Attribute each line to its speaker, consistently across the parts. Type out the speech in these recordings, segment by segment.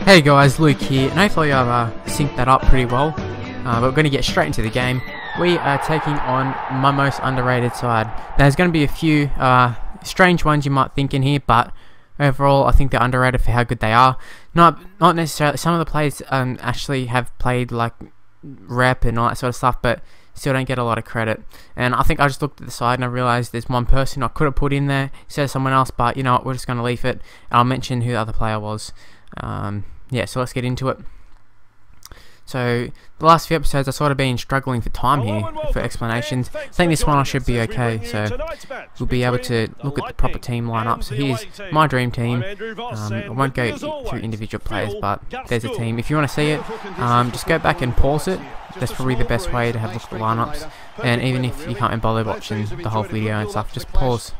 Speaker 1: Hey guys, Luke here, and hopefully I've synced that up pretty well, but we're going to get straight into the game. We are taking on my most underrated side. Now, there's going to be a few strange ones you might think in here, but overall I think they're underrated for how good they are. Not necessarily, some of the players actually have played like rep and all that sort of stuff, but still don't get a lot of credit. And I think I just looked at the side and I realised there's one person I could have put in there instead of someone else, but you know what, we're just going to leave it. I'll mention who the other player was. Yeah, so let's get into it. So the last few episodes I've sort of been struggling for time here for explanations. I think this one I should be okay, so we'll be able to look at the proper team lineup. So here's my dream team. I won't go through individual players, but there's a team. If you want to see it, just go back and pause it. That's probably the best way to have a look at the lineups. And even if you can't bother watching the whole video and stuff, just pause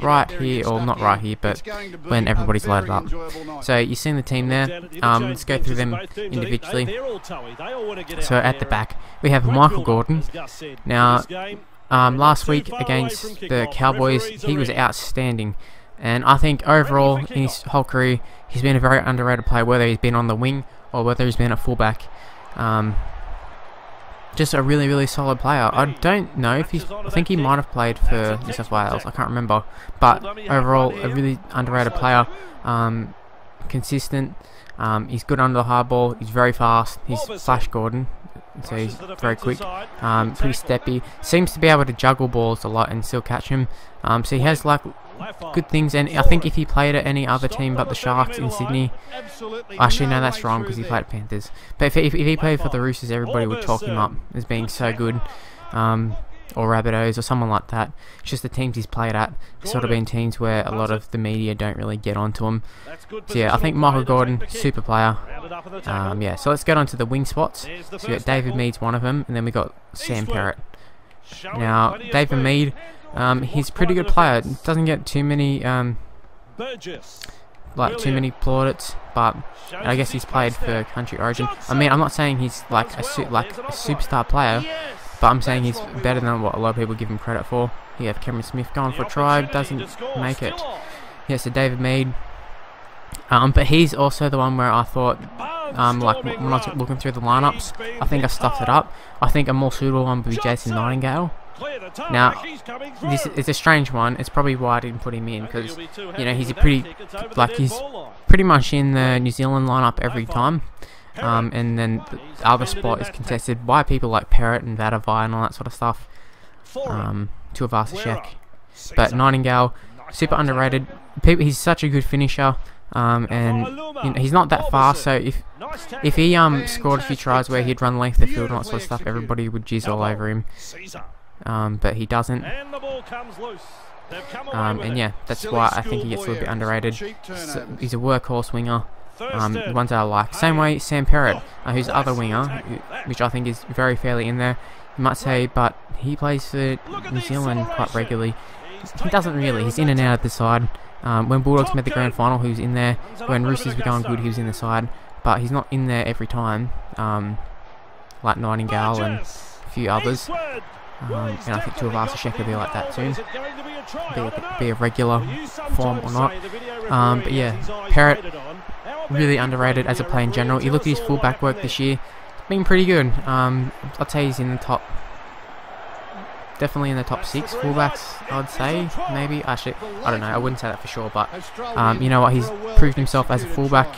Speaker 1: right here, or not right here, but when everybody's loaded up. So you've seen the team there. Let's go through them individually. So at the back we have Michael Gordon. Now last week against the Cowboys he was outstanding, and I think overall in his whole career he's been a very underrated player, whether he's been on the wing or whether he's been a fullback. Just a really solid player. I don't know if he's, I think he might have played for New South Wales, I can't remember, but overall a really underrated player. Consistent. He's good under the hard ball. He's very fast. He's Flash Gordon, so he's very quick. Pretty steppy. Seems to be able to juggle balls a lot and still catch him. So he has like good things. And I think if he played at any other team but the Sharks in Sydney, actually no, that's wrong because he played at Panthers. But if he played for the Roosters, everybody would chalk him up as being so good. Or Rabbitohs or someone like that. It's just the teams he's played at sort of been teams where a lot of the media don't really get onto him. So yeah, I think Michael Gordon, super player. Yeah, so let's get on to the wing spots. So we got David Mead's one of them, and then we got Sam Perrett. Now David Mead, he's a pretty good player. Doesn't get too many plaudits, but I guess he's played for country origin. I mean, I'm not saying he's like a superstar player, but I'm saying he's better than what a lot of people give him credit for. You have Cameron Smith going for a try, doesn't make it. Yeah, so David Mead. But he's also the one where I thought, like when I was looking through the lineups, I think I stuffed it up. I think a more suitable one would be Jason Nightingale. Now, this is a strange one. It's probably why I didn't put him in, because you know he's he's pretty much in the New Zealand lineup every time. And then the other spot is contested by people like Perrett and Lafai and all that sort of stuff. Tuivasa-Sheck. But Nightingale, super underrated. He's such a good finisher. And you know, he's not that fast, so if he scored a few tries where he'd run length of the field and all that sort of stuff, everybody would jizz all over him. But he doesn't. And yeah, that's why I think he gets a little bit underrated. So he's a workhorse winger. The ones that I like. Same way Sam Perrett, who's the other winger, which I think is very fairly in there. You might say, but he plays for New Zealand quite regularly. He doesn't really. He's in and out of the side. When Bulldogs made the grand final, he was in there. When Roosters were going good, he was in the side. But he's not in there every time, like Nightingale and a few others. And I think Tuivasa-Sheck will be like that soon. Be a regular form or not. But yeah, Perrett, really underrated as a player in general. You look at his fullback work this year, it's been pretty good. I'd say he's in the top, definitely in the top 6 fullbacks, I'd say. Maybe, actually, I don't know, I wouldn't say that for sure, but you know what, he's proved himself as a fullback.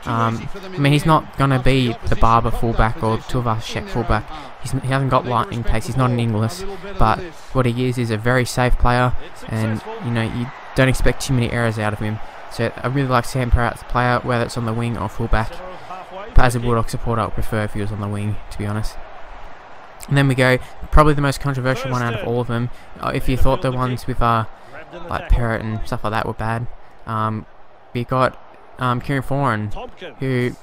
Speaker 1: I mean, he's not going to be the Barber fullback or Tuivasa-Sheck fullback. He hasn't got lightning pace, he's not an Inglis, but what he is a very safe player, and you know, you don't expect too many errors out of him. So I really like Sam Perrett as a player, whether it's on the wing or fullback. But as a Bulldog supporter, I would prefer if he was on the wing, to be honest. And then we go, probably the most controversial one out of all of them. If you thought the ones with like Perrett and stuff like that were bad, we got Kieran Foran, who,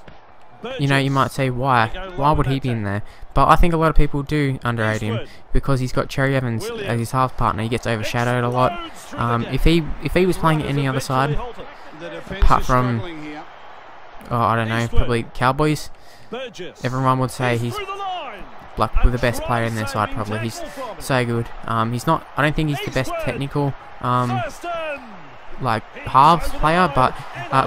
Speaker 1: you know, you might say why would he be in there? But I think a lot of people do underrate him because he's got Cherry Evans as his half partner. He gets overshadowed a lot. If he was playing any other side, apart from, I don't know, probably Cowboys, everyone would say he's like the best player in their side. Probably he's so good. He's not. I don't think he's the best technical like halves player, but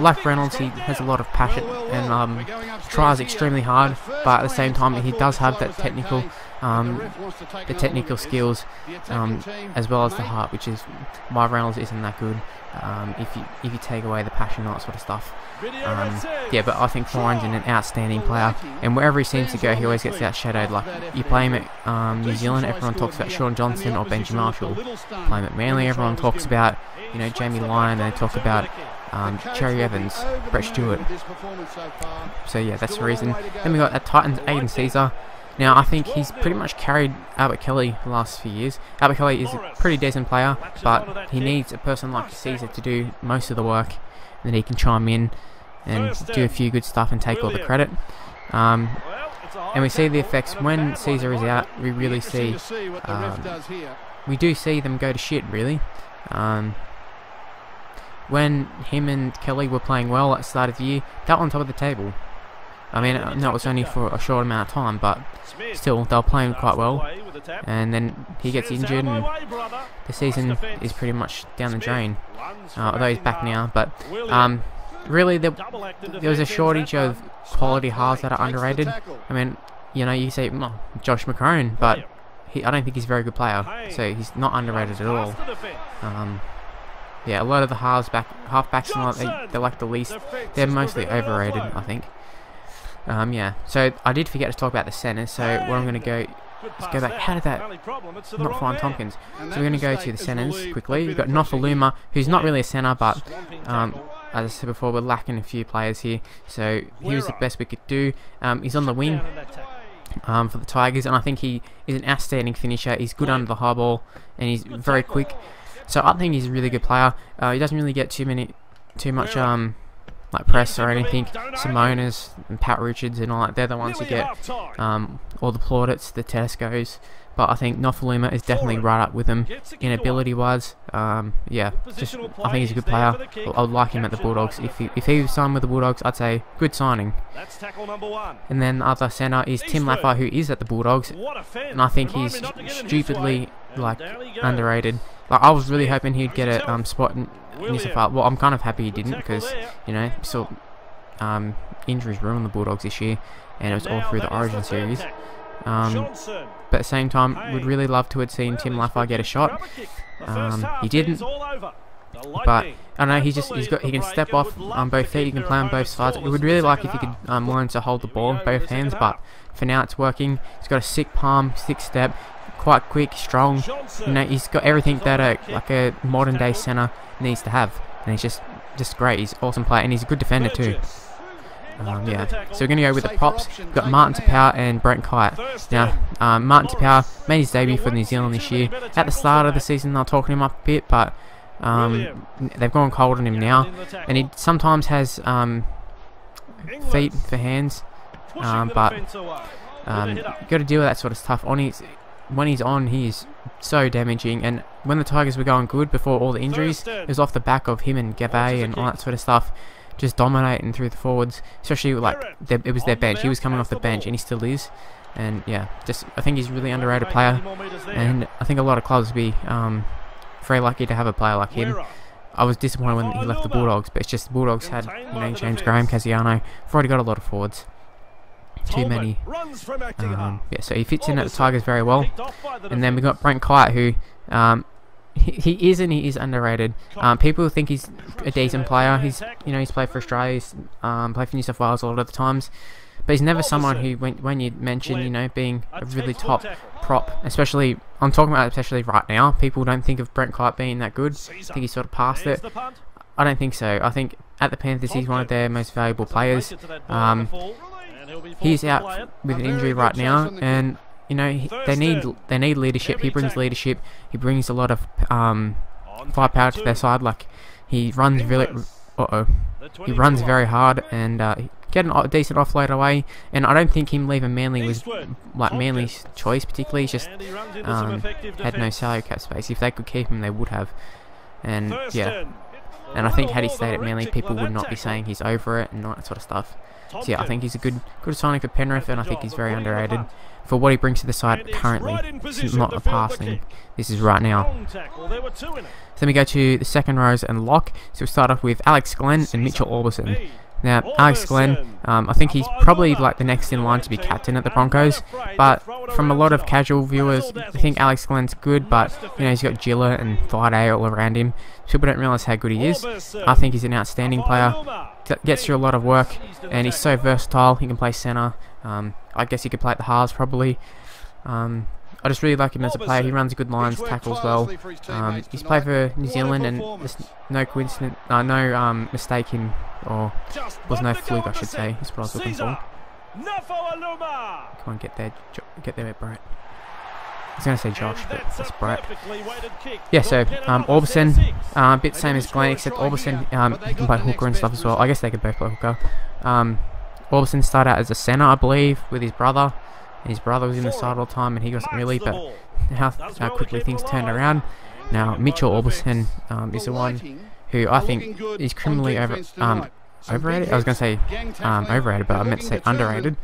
Speaker 1: like Reynolds, he has a lot of passion and tries extremely hard, but at the same time he does have that technical skills as well as the heart, which is why Reynolds isn't that good if you take away the passion and that sort of stuff. Yeah, but I think Foran's an outstanding player, and wherever he seems to go, he always gets outshadowed. Like, you play him at New Zealand, everyone talks about Sean Johnson or Benji Marshall. Play him at Manly, everyone talks about, you know, Jamie Lyon, and they talk about Cherry Evans, Brett Stewart. So yeah, that's the reason. Then we got at Titans, Aiden Sezar. Now, I think he's pretty much carried Albert Kelly the last few years. Albert Kelly is a pretty decent player, but he needs a person like Sezar to do most of the work, and then he can chime in and do a few good stuff and take all the credit. And we see the effects when Sezar is out. We really see, we do see them go to shit, really. When him and Kelly were playing well at the start of the year, they were on top of the table. I mean, no, it was only for a short amount of time, but still, they were playing quite well. And then he gets injured, and the season is pretty much down the drain. Although he's back now, but really, there was a shortage of quality halves that are underrated. I mean, you know, you say Josh McCrone, but I don't think he's a very good player, so he's not underrated at all. Yeah, a lot of the halfbacks and all that, they're like the least. They're mostly overrated, I think. Yeah, so I did forget to talk about the centres, so what I'm going to go... Let's go back. How did that... Not Ryan Tompkins. So we're going to go to the centres quickly. We've got Nofoaluma, who's not really a centre, but as I said before, we're lacking a few players here, so he was the best we could do. He's on the wing for the Tigers, and I think he is an outstanding finisher. He's good under the high ball, and he's very quick. So I think he's a really good player. He doesn't really get too much like press or anything. Simonas and Pat Richards and all that, they're the ones who get all the plaudits, the Tedescos. But I think Nofoaluma is definitely right up with him in ability wise. Yeah, I think he's a good player. I would like him at the Bulldogs. If he was signed with the Bulldogs, I'd say good signing. And then the other centre is Tim Lafai, who is at the Bulldogs, and I think he's stupidly underrated. Like, I was really hoping he'd get a spot in New South Wales. Well, I'm kind of happy he didn't, because, you know, injuries ruined the Bulldogs this year, and it was all through the Origin series. But at the same time, we'd really love to have seen Tim Lafai get a shot. He didn't, but I know he can step off on both feet. He can play on both sides. We would really like if he could learn to hold the ball with both hands, but for now it's working. He's got a sick palm, sick step, quite quick, strong. You know, he's got everything that a modern day centre needs to have, and he's just great. He's an awesome player, and he's a good defender too. Yeah, so we're going to go with the props. We've got Martin Taupau and Brent Kite. Now, Martin Taupau made his debut for New Zealand this year. At the start of the season, they're talking him up a bit, but they've gone cold on him now. And he sometimes has feet for hands, but you've got to deal with that sort of stuff. When he's on, he's so damaging. And when the Tigers were going good before all the injuries, it was off the back of him and Gavay and all that sort of stuff, just dominating through the forwards, especially like it was their bench. He was coming off the bench, and he still is. And yeah, I think he's a really underrated player, and I think a lot of clubs would be very lucky to have a player like him. I was disappointed when he left the Bulldogs, but it's just the Bulldogs had, you know, James Graham, Casiano. We've already got a lot of forwards. Too many. Yeah, so he fits in at the Tigers very well. And then we got Brent Kite, who he is underrated. People think he's a decent player. He's played for Australia. He's played for New South Wales a lot of the times, but he's never someone who, when you mention, you know, being a really top prop, especially right now, people don't think of Brent Kite being that good. I think he's sort of past it. I don't think so. I think at the Panthers he's one of their most valuable players. He's out with an injury right now, and you know, they need leadership. He brings leadership. He brings a lot of firepower to their side. Like, he runs really, he runs very hard, and get a decent offload away. And I don't think him leaving Manly was like Manly's choice particularly. He's just had no salary cap space. If they could keep him, they would have. And yeah, and I think had he stayed at Manly, people would not be saying he's over it and all that sort of stuff. So yeah, I think he's a good signing for Penrith, and I think he's very underrated for what he brings to the side currently. This is not a passing, this is right now. So then we go to the second rows and lock. So we'll start off with Alex Glenn and Mitchell Aubusson. Now, Alex Glenn, I think he's probably like the next in line to be captain at the Broncos, but from a lot of casual viewers, I think Alex Glenn's good, but you know, he's got Gillett and Friday all around him. People don't realise how good he is. I think he's an outstanding player, gets through a lot of work, and he's so versatile. He can play centre. I guess he could play at the halves probably. I just really like him as a player. He runs good lines, tackles well. He's played for New Zealand, and there's no coincidence, no mistake in, or was no fluke, I should say. That's what I was looking for. Come on, get there, Brett. I was going to say Josh, but that's Brett. Yeah, so Aubusson, a bit same as Glenn, except Aubusson he can play hooker and stuff as well. I guess they could both play hooker. Aubusson started out as a centre, I believe, with his brother. His brother was in the side all the time, and he wasn't really, but how quickly things turned around. Now, Mitchell Aubusson is the one who I think is criminally overrated. I was going to say overrated, but I meant to say underrated.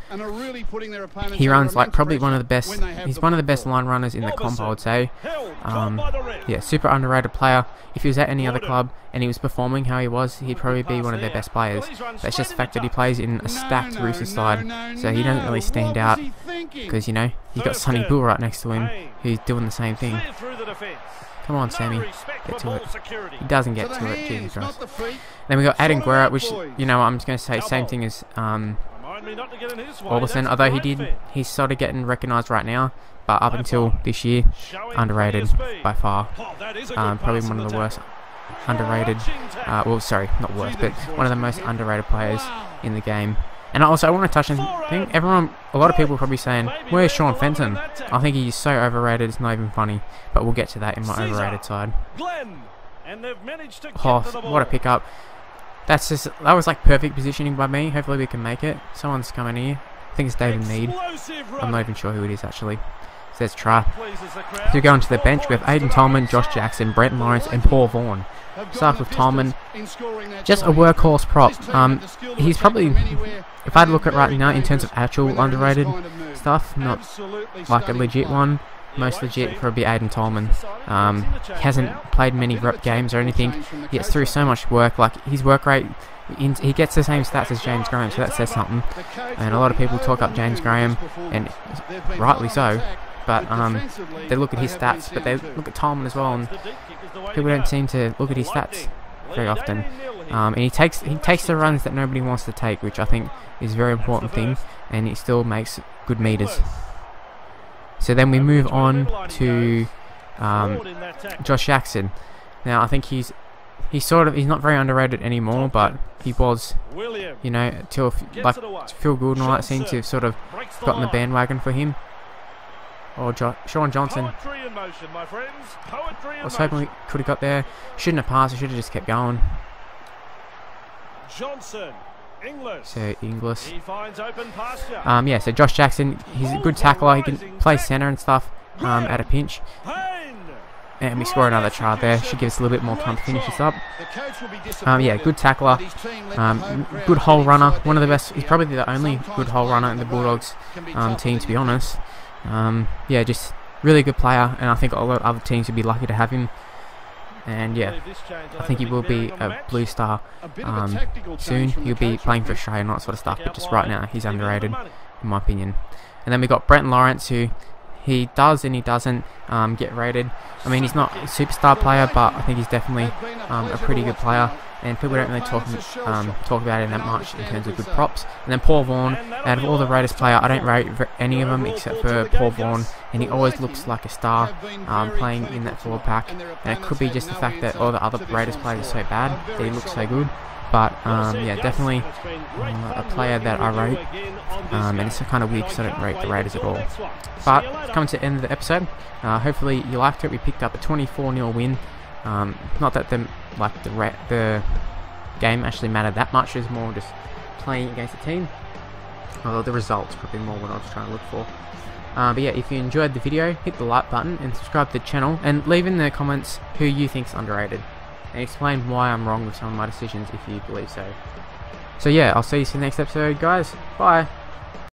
Speaker 1: He runs like probably one of the best. He's one of the best line runners in the comp, I would say. Yeah, super underrated player. If he was at any other club and he was performing how he was, he'd probably be one of their best players. That's just the fact that he plays in a stacked Roosters side, so he doesn't really stand out because, you know, you've got Sonny Bill right next to him who's doing the same thing. Come on, Sammy, get to it. He doesn't get to it, Jesus Christ. Then we got Aiden Guerra, which, you know, I'm just going to say same thing as Aubusson, although he's sort of getting recognised right now, but up until this year, underrated by far. Probably one of the worst underrated, well, sorry, not worst, but one of the most underrated players in the game. And also, I want to touch on thing. A lot of people are probably saying, "Where's Sean Fenton?" I think he's so overrated, it's not even funny. But we'll get to that in my overrated side. Oh, what a pickup! That was like perfect positioning by me. Hopefully, we can make it. Someone's coming here. I think it's David Mead. I'm not even sure who it is actually. So let's try. So we go onto the bench with Aiden Tolman, Josh Jackson, Brenton Lawrence, and Paul Vaughan. Start with Tolman, just a workhorse prop. He's probably, if I'd look at right now in terms of actual underrated stuff, not like a legit one, most legit would probably be Aiden Tolman. He hasn't played many rep games or anything. He gets through so much work. Like his work rate, he gets the same stats as James Graham, so that says something. And a lot of people talk up James Graham, and rightly so. But they look at his stats, but they look at Tolman as well, and people don't seem to look at his stats very often. And he takes the runs that nobody wants to take, which I think is a very important thing, and he still makes good meters. So then we move on to Josh Jackson. Now I think he's not very underrated anymore, but he was, you know, till like Phil Gould and all that seemed to have sort of gotten the bandwagon for him. Or Sean Johnson. I was hoping we could have got there. Shouldn't have passed. I should have just kept going. So Inglis. Yeah. So Josh Jackson. He's a good tackler. He can play centre and stuff at a pinch. And we score another try there. Should give us a little bit more time to finish this up. Yeah, good tackler. Good hole runner. One of the best. He's probably the only good hole runner in the Bulldogs team, to be honest. Yeah, just really good player, and I think a lot of other teams would be lucky to have him. And yeah, I think he will be a Blue Star soon. He'll be playing for Australia and all that sort of stuff, but just right now he's underrated in my opinion. And then we got Brenton Lawrence, who he does and he doesn't get rated. I mean, he's not a superstar player, but I think he's definitely a pretty good player, and people don't really talk about him that much in terms of good props. And then Paul Vaughan, out of all the Raiders player, I don't rate any of them except for Paul Vaughan, and he always looks like a star playing in that forward pack. And it could be just the fact that all the other Raiders players are so bad that he looks so good. But yeah, definitely a player that I rate, and it's kind of weird because I don't rate the Raiders at all. But coming to the end of the episode, hopefully you liked it. We picked up a 24-0 win. Not that the game actually mattered that much. It's more just playing against the team. Although the results probably more what I was trying to look for. But yeah, if you enjoyed the video, hit the like button and subscribe to the channel, and leave in the comments who you think's underrated. and explain why I'm wrong with some of my decisions if you believe so. So yeah, I'll see you in the next episode, guys. Bye.